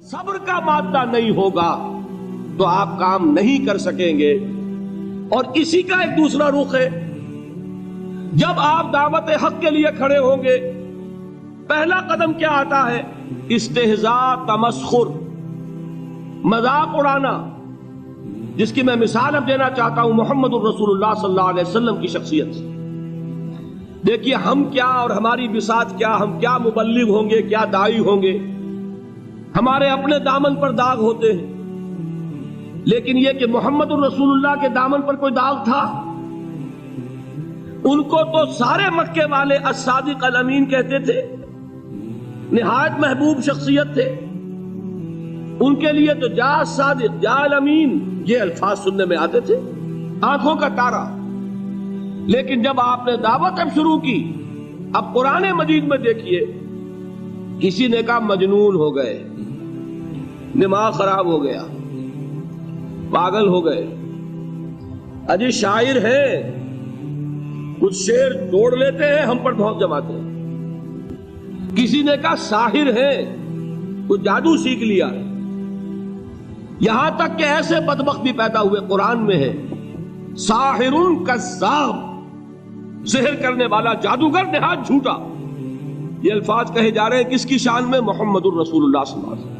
صبر کا مادہ نہیں ہوگا تو آپ کام نہیں کر سکیں گے. اور اسی کا ایک دوسرا رخ ہے، جب آپ دعوت حق کے لیے کھڑے ہوں گے پہلا قدم کیا آتا ہے؟ استہزاء، تمسخر، مذاق اڑانا، جس کی میں مثال اب دینا چاہتا ہوں محمد الرسول اللہ صلی اللہ علیہ وسلم کی شخصیت سے. دیکھیے ہم کیا اور ہماری بساط کیا، ہم کیا مبلغ ہوں گے، کیا داعی ہوں گے، ہمارے اپنے دامن پر داغ ہوتے ہیں، لیکن یہ کہ محمد الرسول اللہ کے دامن پر کوئی داغ تھا؟ ان کو تو سارے مکے والے الصادق الامین کہتے تھے، نہایت محبوب شخصیت تھے. ان کے لیے تو جا صادق، جا الامین، یہ الفاظ سننے میں آتے تھے، آنکھوں کا تارا. لیکن جب آپ نے دعوت اب شروع کی، اب قرآن مجید میں دیکھیے کسی نے کہا مجنون ہو گئے، دماغ خراب ہو گیا، پاگل ہو گئے، اجی شاعر ہیں، کچھ شعر توڑ لیتے ہیں، ہم پر بہت جماتے ہیں. کسی نے کہا ساحر ہیں، کچھ جادو سیکھ لیا. یہاں تک کہ ایسے بدبخت بھی پیدا ہوئے، قرآن میں ہے ساحر کذاب، سحر کرنے والا جادوگر نہایت جھوٹا. یہ الفاظ کہے جا رہے ہیں کس کی شان میں؟ محمد الرسول اللہ صلی اللہ علیہ وسلم.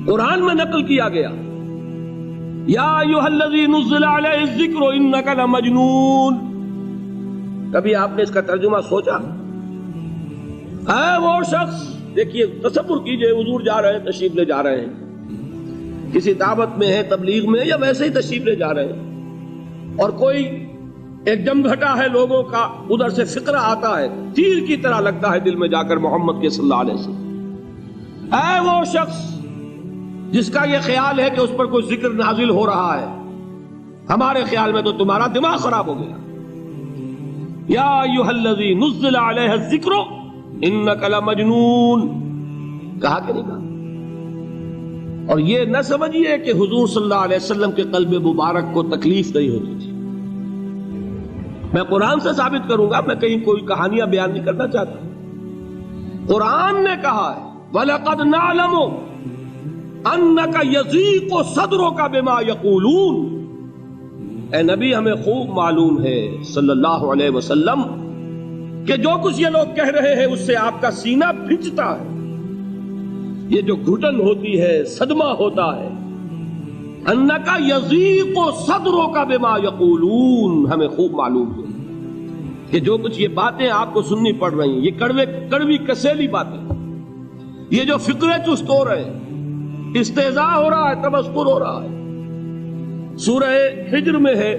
قرآن میں نقل کیا گیا یا ایھا الذی نزل علیہ الذکر انک لمجنون. کبھی آپ نے اس کا ترجمہ سوچا؟ ہے وہ شخص، دیکھیے تصور کیجئے حضور جا رہے ہیں، تشریف لے جا رہے ہیں، کسی دعوت میں ہے، تبلیغ میں، یا ویسے ہی تشریف لے جا رہے ہیں، اور کوئی ایک جمگھٹا ہے لوگوں کا، ادھر سے فقرہ آتا ہے، تیر کی طرح لگتا ہے دل میں جا کر محمد کے صلی اللہ علیہ وسلم. اے وہ شخص جس کا یہ خیال ہے کہ اس پر کوئی ذکر نازل ہو رہا ہے، ہمارے خیال میں تو تمہارا دماغ خراب ہو گیا. یا ایھا الذی نزل علیہ الذکر انک لمجنون، کہا کہ نہیں کہا؟ اور یہ نہ سمجھیے کہ حضور صلی اللہ علیہ وسلم کے قلب مبارک کو تکلیف نہیں ہوتی تھی. میں قرآن سے ثابت کروں گا، میں کہیں کوئی کہانیاں بیان نہیں کرنا چاہتا. قرآن نے کہا ہے وَلَقَدْ نَعْلَمُ أَنَّكَ يَضِيقُ صَدْرُكَ بِمَا يَقُولُونَ. اے نبی ہمیں خوب معلوم ہے صلی اللہ علیہ وسلم کہ جو کچھ یہ لوگ کہہ رہے ہیں اس سے آپ کا سینہ بھجتا ہے، یہ جو گھٹن ہوتی ہے، صدمہ ہوتا ہے. انکا یضیق صدرک بما یقولون، ہمیں خوب معلوم ہے کہ جو کچھ یہ باتیں آپ کو سننی پڑ رہی ہیں، یہ کڑوی کسیلی باتیں، یہ جو فکرے چست ہو رہے ہیں، استہزاء ہو رہا ہے، تمسخر ہو رہا ہے. سورہ ہجر میں ہے،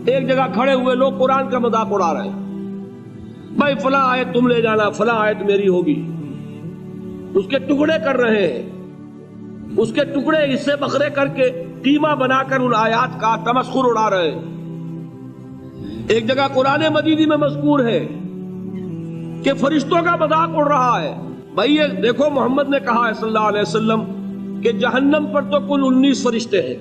ایک جگہ کھڑے ہوئے لوگ قرآن کا مذاق اڑا رہے ہیں، بھائی فلاں آیت تم لے جانا، فلاں آیت میری ہوگی، اس کے ٹکڑے کر رہے ہیں، اس کے ٹکڑے حصے بکھرے کر کے قیمہ بنا کر ان آیات کا تمسخر اڑا رہے ہیں. ایک جگہ قرآن مجیدی میں مذکور ہے کہ فرشتوں کا مذاق اڑ رہا ہے. بھائی یہ دیکھو محمد نے کہا ہے صلی اللہ علیہ وسلم کہ جہنم پر تو کل 19 فرشتے ہیں،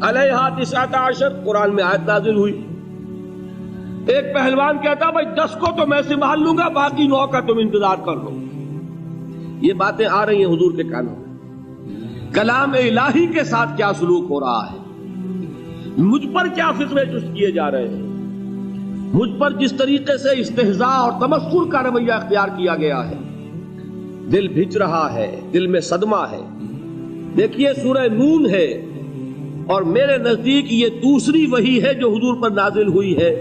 علیہا 19 قرآن میں آیت نازل ہوئی. ایک پہلوان کہتا بھائی 10 کو تو میں سنبھال لوں گا، باقی 9 کا تم انتظار کر لو. یہ باتیں آ رہی ہیں حضور کے کانوں میں. کلام الہی کے ساتھ کیا سلوک ہو رہا ہے، مجھ پر کیا فکرے چست کیے جا رہے ہیں، مجھ پر جس طریقے سے استہزاء اور تمسخر کا رویہ اختیار کیا گیا ہے، دل بھج رہا ہے، دل میں صدمہ ہے. دیکھیے سورہ نون ہے، اور میرے نزدیک یہ دوسری وحی ہے جو حضور پر نازل ہوئی ہے،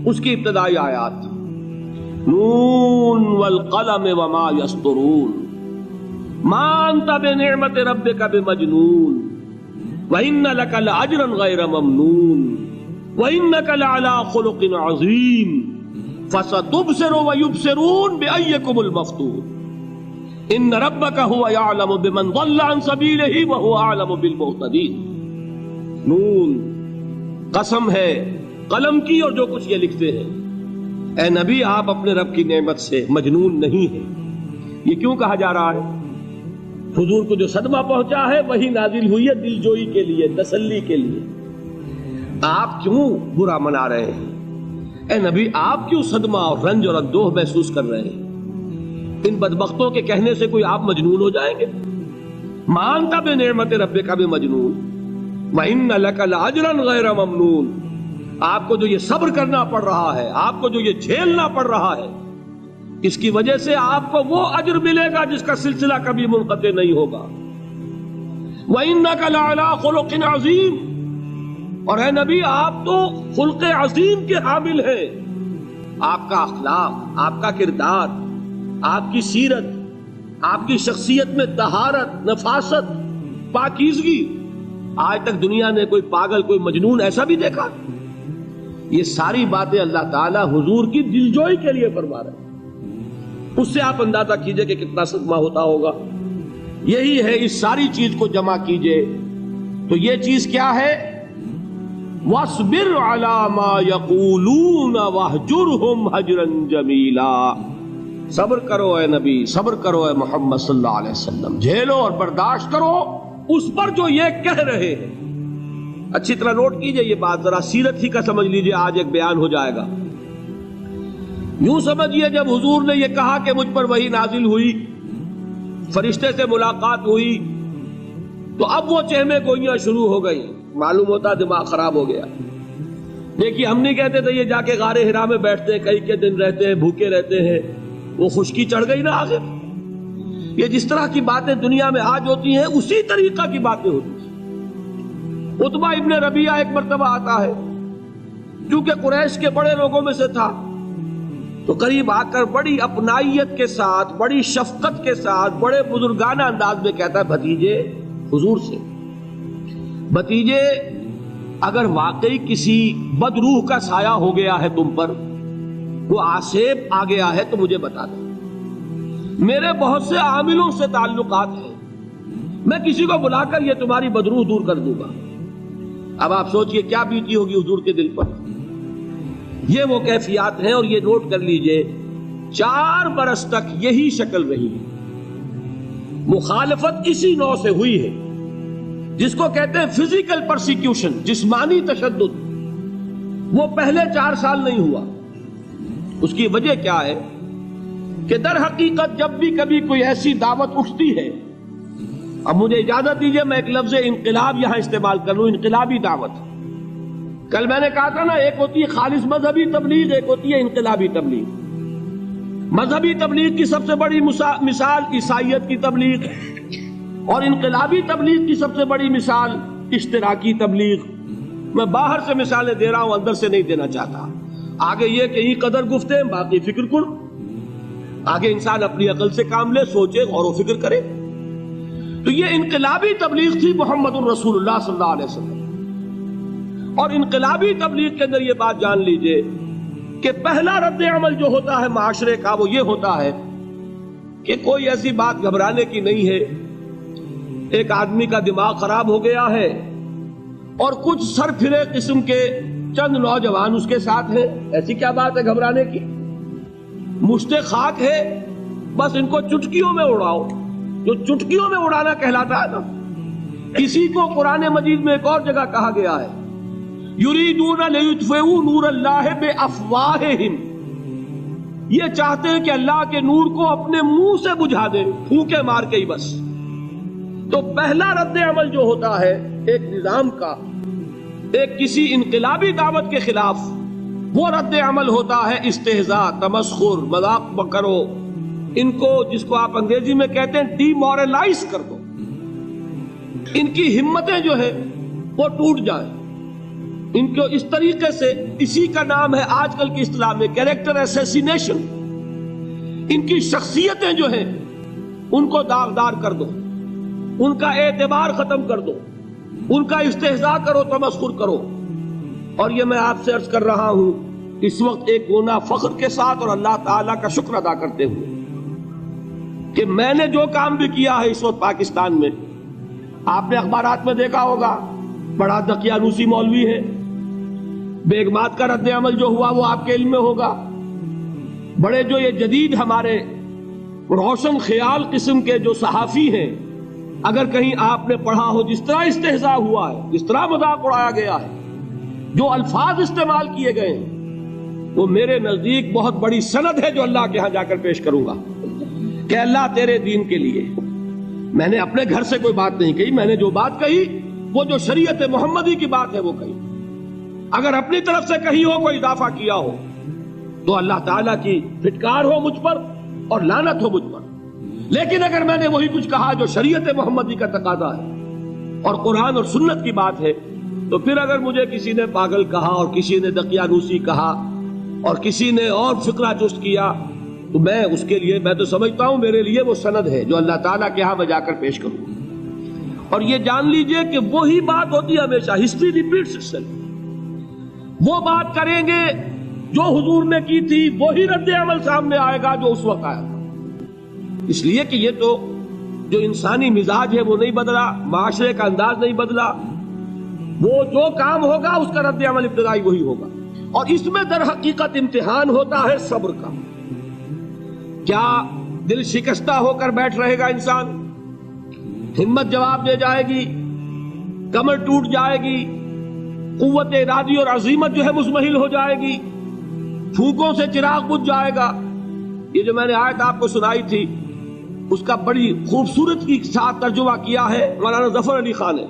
اس کی ابتدائی آیات نون والقلم وما یسطرون ما انت بنعمت ربک بمجنون وان لک لاجرا غیر ممنون وانک لعلی خلق عظیم فستبصر ویبصرون بأیکم المفتون ان ربک هو یعلم بمن ضل عن سبیلہ وهو اعلم بالمہتدین. نون قسم ہے قلم کی اور جو کچھ یہ لکھتے ہیں. اے نبی آپ اپنے رب کی نعمت سے مجنون نہیں ہیں. یہ کیوں کہا جا رہا ہے؟ حضور کو جو صدمہ پہنچا ہے وہی نازل ہوئی ہے دل جوئی کے لیے، تسلی کے لیے. آپ کیوں برا منا رہے ہیں؟ اے نبی آپ کیوں صدمہ اور رنج اور اندوہ محسوس کر رہے ہیں؟ ان بدبختوں کے کہنے سے کوئی آپ مجنون ہو جائیں گے؟ مانتا بے نعمت رب کا بھی مجنون وَإِنَّ لَكَ لَأَجْرًا غَيْرَ مَمْنُونَ. آپ کو جو یہ صبر کرنا پڑ رہا ہے، آپ کو جو یہ جھیلنا پڑ رہا ہے، اس کی وجہ سے آپ کو وہ اجر ملے گا جس کا سلسلہ کبھی منقطع نہیں ہوگا. وَإِنَّكَ لَعَلَىٰ خُلُقٍ عَظِيمٍ. اور اے نبی آپ تو خلق عظیم کے حامل ہیں. آپ کا اخلاق، آپ کا کردار، آپ کی سیرت، آپ کی شخصیت میں طہارت، نفاست، پاکیزگی، آج تک دنیا نے کوئی پاگل، کوئی مجنون ایسا بھی دیکھا؟ یہ ساری باتیں اللہ تعالیٰ حضور کی دلجوئی کے لیے فرما رہے ہیں. اس سے آپ اندازہ کیجئے کہ کتنا صدمہ ہوتا ہوگا. یہی ہے، اس ساری چیز کو جمع کیجئے تو یہ چیز کیا ہے؟ وَاصْبِرْ عَلَىٰ مَا يَقُولُونَ وَاهْجُرْهُمْ هَجْرًا جَمِيلًا. صبر کرو اے نبی، صبر کرو اے محمد صلی اللہ علیہ وسلم، جھیلو اور برداشت کرو اس پر جو یہ کہہ رہے ہیں. اچھی طرح نوٹ کیجئے یہ بات، ذرا سیرت ہی کا سمجھ لیجئے، آج ایک بیان ہو جائے گا. یوں سمجھیے جب حضور نے یہ کہا کہ مجھ پر وحی نازل ہوئی، فرشتے سے ملاقات ہوئی، تو اب وہ چہمے گوئیاں شروع ہو گئی. معلوم ہوتا دماغ خراب ہو گیا. دیکھیے ہم نہیں کہتے تھے یہ جا کے غار حرا میں بیٹھتے ہیں، کئی کے دن رہتے ہیں، بھوکے رہتے ہیں، وہ خشکی چڑھ گئی نا. آخر یہ جس طرح کی باتیں دنیا میں آج ہوتی ہیں اسی طریقہ کی باتیں ہوتی ہیں. عتبہ ابن ربیعہ ایک مرتبہ آتا ہے، کیونکہ قریش کے بڑے لوگوں میں سے تھا، تو قریب آ کر بڑی اپنائیت کے ساتھ، بڑی شفقت کے ساتھ، بڑے بزرگانہ انداز میں کہتا ہے بھتیجے حضور سے، بھتیجے اگر واقعی کسی بد روح کا سایہ ہو گیا ہے تم پر، وہ آسیب آ گیا ہے تو مجھے بتا دو. میرے بہت سے عاملوں سے تعلقات ہیں، میں کسی کو بلا کر یہ تمہاری بدروح دور کر دوں گا. اب آپ سوچئے کیا بیتی ہوگی حضور کے دل پر. یہ وہ کیفیات ہیں، اور یہ نوٹ کر لیجئے 4 برس تک یہی شکل رہی ہے. مخالفت اسی نوع سے ہوئی ہے جس کو کہتے ہیں فزیکل پرسیکیوشن، جسمانی تشدد. وہ پہلے 4 سال نہیں ہوا. اس کی وجہ کیا ہے کہ در حقیقت جب بھی کبھی کوئی ایسی دعوت اٹھتی ہے، اب مجھے اجازت دیجئے میں ایک لفظ انقلاب یہاں استعمال کر لوں، انقلابی دعوت. کل میں نے کہا تھا نا، ایک ہوتی ہے خالص مذہبی تبلیغ، ایک ہوتی ہے انقلابی تبلیغ. مذہبی تبلیغ کی سب سے بڑی مثال عیسائیت کی تبلیغ، اور انقلابی تبلیغ کی سب سے بڑی مثال اشتراکی تبلیغ. میں باہر سے مثالیں دے رہا ہوں، اندر سے نہیں دینا چاہتا. آگے یہ کہ یہ قدر گفتے ہیں، باقی فکر کن. آگے انسان اپنی عقل سے کام لے، سوچے، غور و فکر کرے. تو یہ انقلابی تبلیغ تھی محمد الرسول اللہ صلی اللہ علیہ وسلم. اور انقلابی تبلیغ کے اندر یہ بات جان لیجئے کہ پہلا رد عمل جو ہوتا ہے معاشرے کا وہ یہ ہوتا ہے کہ کوئی ایسی بات گھبرانے کی نہیں ہے. ایک آدمی کا دماغ خراب ہو گیا ہے اور کچھ سر پھرے قسم کے چند نوجوان اس کے ساتھ ہیں، ایسی کیا بات ہے گھبرانے کی؟ مشت خاک ہے، بس ان کو چٹکیوں میں اڑاؤ. جو چٹکیوں میں اڑانا کہلاتا ہے نا، اسی کو قرآن مجید میں ایک اور جگہ کہا گیا ہے، یریدون لیطفئوا نور اللہ بافواہہم. یہ چاہتے ہیں کہ اللہ کے نور کو اپنے منہ سے بجھا دیں، پھونکے مار کے ہی بس. تو پہلا رد عمل جو ہوتا ہے ایک نظام کا، ایک کسی انقلابی دعوت کے خلاف، وہ رد عمل ہوتا ہے استہزاء، تمسخر، مذاق کرو. ان کو، جس کو آپ انگریزی میں کہتے ہیں ڈی مورلائز کر دو، ان کی ہمتیں جو ہے وہ ٹوٹ جائیں. ان کو اس طریقے سے، اسی کا نام ہے آج کل کی اصطلاح میں کیریکٹر اسیسینیشن. ان کی شخصیتیں جو ہیں ان کو داغدار کر دو، ان کا اعتبار ختم کر دو، ان کا استہزاء کرو، تمسخر کرو. اور یہ میں آپ سے عرض کر رہا ہوں اس وقت ایک گونا فخر کے ساتھ اور اللہ تعالیٰ کا شکر ادا کرتے ہوئے کہ میں نے جو کام بھی کیا ہے اس وقت پاکستان میں، آپ نے اخبارات میں دیکھا ہوگا، بڑا دقیانوسی مولوی ہے. بیگمات کا رد عمل جو ہوا وہ آپ کے علم میں ہوگا. بڑے جو یہ جدید ہمارے روشن خیال قسم کے جو صحافی ہیں، اگر کہیں آپ نے پڑھا ہو جس طرح استہزاء ہوا ہے، جس طرح مذاق اڑایا گیا ہے، جو الفاظ استعمال کیے گئے ہیں، وہ میرے نزدیک بہت بڑی سند ہے جو اللہ کے ہاں جا کر پیش کروں گا. کہ اللہ تیرے دین کے لیے میں نے اپنے گھر سے کوئی بات نہیں کہی، میں نے جو بات کہی وہ جو شریعت محمدی کی بات ہے وہ کہی. اگر اپنی طرف سے کہی ہو، کوئی اضافہ کیا ہو تو اللہ تعالیٰ کی پھٹکار ہو مجھ پر اور لعنت ہو مجھ پر. لیکن اگر میں نے وہی کچھ کہا جو شریعت محمدی کا تقاضا ہے اور قرآن اور سنت کی بات ہے، تو پھر اگر مجھے کسی نے پاگل کہا اور کسی نے دقیانوسی کہا اور کسی نے اور فکرہ جست کیا تو میں اس کے لیے، میں تو سمجھتا ہوں میرے لیے وہ سند ہے جو اللہ تعالیٰ کے ہاں میں جا کر پیش کروں. اور یہ جان لیجئے کہ وہی بات ہوتی ہے ہمیشہ، ہسٹری ریپیٹس اٹسیلف. وہ بات کریں گے جو حضور نے کی تھی، وہی رد عمل سامنے آئے گا جو اس وقت آیا تھا. اس لیے کہ یہ تو جو انسانی مزاج ہے وہ نہیں بدلا، معاشرے کا انداز نہیں بدلا، وہ جو کام ہوگا اس کا رد عمل ابتدائی وہی ہوگا. اور اس میں در حقیقت امتحان ہوتا ہے صبر کا. کیا دل شکستہ ہو کر بیٹھ رہے گا انسان؟ ہمت جواب دے جائے گی، کمر ٹوٹ جائے گی، قوت ارادی اور عزیمت جو ہے مزمحل ہو جائے گی، پھونکوں سے چراغ بجھ جائے گا. یہ جو میں نے آیت آپ کو سنائی تھی اس کا بڑی خوبصورت کے ساتھ ترجمہ کیا ہے مولانا ظفر علی خان نے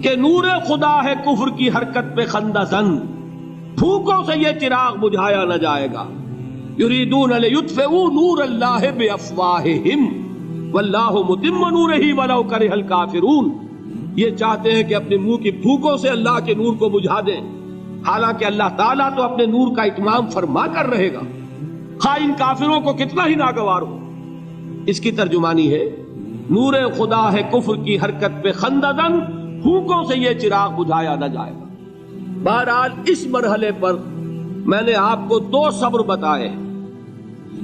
کہ نور خدا ہے کفر کی حرکت پہ خندہ زن، پھونکوں سے یہ چراغ بجھایا نہ جائے گا. یریدون لیطفئوا نور اللہ بافواہہم واللہ متم نورہ ولو کرہ الکافرون. یہ چاہتے ہیں کہ اپنے منہ کی پھونکوں سے اللہ کے نور کو بجھا دیں، حالانکہ اللہ تعالیٰ تو اپنے نور کا اتمام فرما کر رہے گا، خواہ ان کافروں کو کتنا ہی ناگوار ہو. اس کی ترجمانی ہے نور خدا ہے کفر کی حرکت پہ خندہ زن، پھونکوں سے یہ چراغ بجھایا نہ جائے گا. بہرحال اس مرحلے پر میں نے آپ کو 2 صبر بتائے.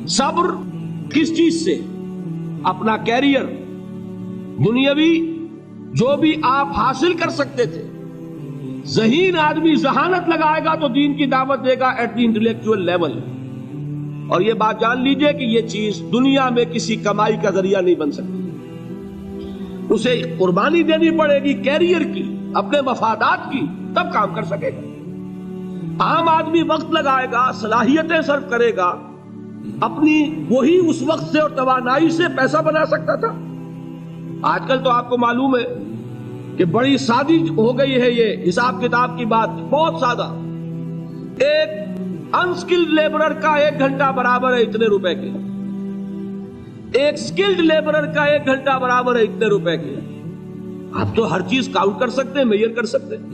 صبر کس چیز سے؟ اپنا کیریئر دنیاوی جو بھی آپ حاصل کر سکتے تھے. ذہین آدمی ذہانت لگائے گا تو دین کی دعوت دے گا ایٹ دی انٹلیکچوئل لیول. اور یہ بات جان لیجئے کہ یہ چیز دنیا میں کسی کمائی کا ذریعہ نہیں بن سکتی. اسے قربانی دینی پڑے گی کیریئر کی، اپنے مفادات کی، تب کام کر سکے گا. عام آدمی وقت لگائے گا، صلاحیتیں صرف کرے گا، اپنی وہی اس وقت سے اور توانائی سے پیسہ بنا سکتا تھا. آج کل تو آپ کو معلوم ہے کہ بڑی سادی ہو گئی ہے یہ حساب کتاب کی بات، بہت سادہ. ایک انسکلڈ لیبرر کا 1 گھنٹہ برابر ہے اتنے روپے کے، ایک سکلڈ لیبرر کا 1 گھنٹہ برابر ہے اتنے روپے کے. آپ تو ہر چیز کاؤنٹ کر سکتے ہیں، میئر کر سکتے ہیں.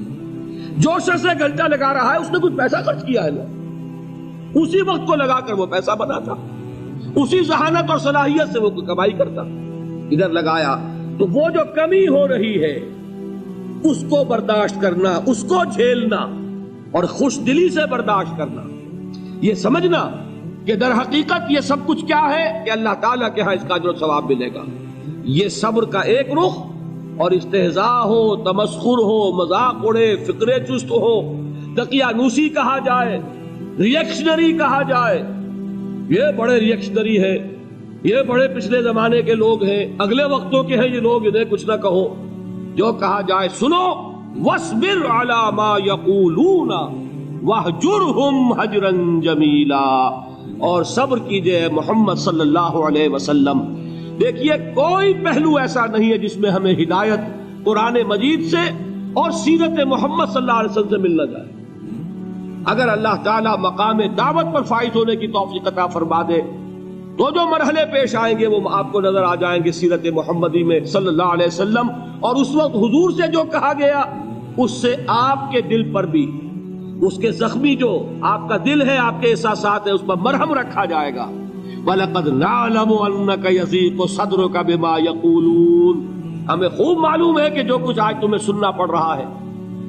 جو شخص 1 گھنٹہ لگا رہا ہے اس نے کچھ پیسہ خرچ کیا ہے نا، اسی وقت کو لگا کر وہ پیسہ بناتا، اسی ذہانت اور صلاحیت سے وہ کمائی کرتا. ادھر لگایا تو وہ جو کمی ہو رہی ہے اس کو برداشت کرنا، اس کو جھیلنا اور خوش دلی سے برداشت کرنا، یہ سمجھنا کہ در حقیقت یہ سب کچھ کیا ہے کہ اللہ تعالیٰ کے ہاں اس کا اجر و ثواب ملے گا. یہ صبر کا ایک رخ. اور استہزاء ہو، تمسخر ہو، مذاق اڑے، فقرے چست ہو، دقیانوسی کہا جائے، ریئیکشنری کہا جائے، یہ بڑے ریئیکشنری ہے، یہ بڑے پچھلے زمانے کے لوگ ہیں، اگلے وقتوں کے ہیں یہ لوگ، انہیں کچھ نہ کہو. جو کہا جائے سنو. وَاصْبِرْ عَلَى مَا يَقُولُونَ وَاهْجُرْهُمْ هَجْرًا جَمِيلًا. اور صبر کیجئے محمد صلی اللہ علیہ وسلم. دیکھیے کوئی پہلو ایسا نہیں ہے جس میں ہمیں ہدایت قرآن مجید سے اور سیرت محمد صلی اللہ علیہ وسلم سے مل نہ جائے. اگر اللہ تعالیٰ مقام دعوت پر فائز ہونے کی توفیق عطا فرما دے تو جو مرحلے پیش آئیں گے وہ آپ کو نظر آ جائیں گے سیرت محمدی میں صلی اللہ علیہ وسلم. اور اس وقت حضور سے جو کہا گیا اس سے آپ کے دل پر بھی، اس کے زخمی جو آپ کا دل ہے، آپ کے احساسات ہیں، اس پر مرہم رکھا جائے گا. وَلَقَدْ نَعْلَمُ أَنَّكَ يَضِيقُ صَدْرُكَ بِمَا يَقُولُونَ. ہمیں خوب معلوم ہے کہ جو کچھ آج تمہیں سننا پڑ رہا ہے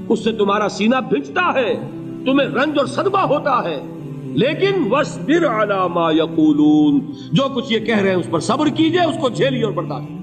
اس سے تمہارا سینہ بھجتا ہے، تمہیں رنج اور صدمہ ہوتا ہے. لیکن وَاصْبِرْ عَلَى مَا يَقُولُونَ، جو کچھ یہ کہہ رہے ہیں اس پر صبر کیجئے، اس کو جھیلیے اور برداشت.